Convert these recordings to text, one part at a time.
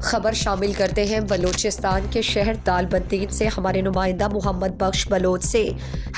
خبر شامل کرتے ہیں بلوچستان کے شہر دالبندین سے ہمارے نمائندہ محمد بخش بلوچ سے۔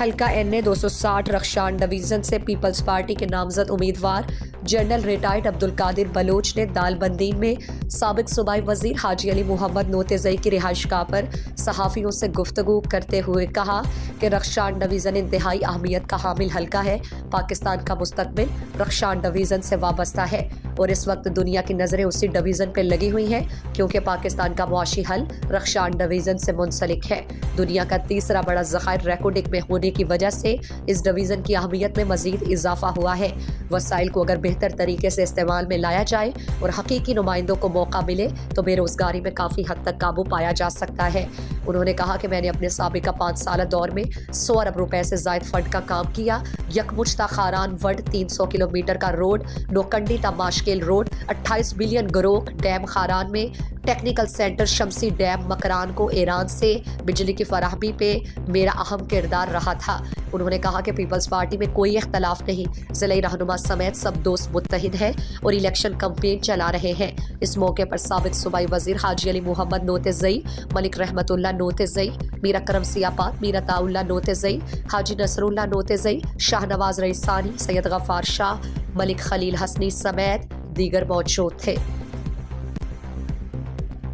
حلقہ این 260 رخشان ڈویژن سے پیپلز پارٹی کے نامزد امیدوار جنرل ریٹائرڈ عبدالقادر بلوچ نے دالبندین میں سابق صوبائی وزیر حاجی علی محمد نوتزئی کی رہائش گاہ پر صحافیوں سے گفتگو کرتے ہوئے کہا کہ رخشان ڈویژن انتہائی اہمیت کا حامل حلقہ ہے۔ پاکستان کا مستقبل رخشان ڈویژن سے وابستہ ہے اور اس وقت دنیا کی نظریں اسی ڈویژن پہ لگی ہوئی ہیں کیونکہ پاکستان کا معاشی حل رخشان ڈویژن سے منسلک ہے۔ دنیا کا تیسرا بڑا ذخائر ریکارڈنگ میں ہونے کی وجہ سے اس ڈویژن کی اہمیت میں مزید اضافہ ہوا ہے۔ وسائل کو اگر بہتر طریقے سے استعمال میں لایا جائے اور حقیقی نمائندوں کو موقع ملے تو بے روزگاری میں کافی حد تک قابو پایا جا سکتا ہے۔ انہوں نے کہا کہ میں نے اپنے سابقہ 5 سالہ دور میں 100 ارب روپے سے زائد فنڈ کا کام کیا۔ یکمشتہ خاران وڈ 300 کلومیٹر کا روڈ، نوکنڈی تا Mashkel road, 28 billion گروک dam Kharan میں ٹیکنیکل سینٹر، شمسی ڈیم مکران کو ایران سے بجلی کی فراہمی پہ میرا اہم کردار رہا تھا۔ انہوں نے کہا کہ پیپلز پارٹی میں کوئی اختلاف نہیں، ضلعی رہنما سمیت سب دوست متحد ہیں اور الیکشن کمپین چلا رہے ہیں۔ اس موقع پر سابق صوبائی وزیر حاجی علی محمد نوتزئی، ملک رحمت اللہ نوتزئی، میر اکرم سیاپات، میر عطا اللہ نوتزئی، حاجی نصر اللہ نوتزئی، شاہ نواز رئیسانی، سید غفار شاہ، ملک خلیل حسنی سمیت دیگر موجود تھے۔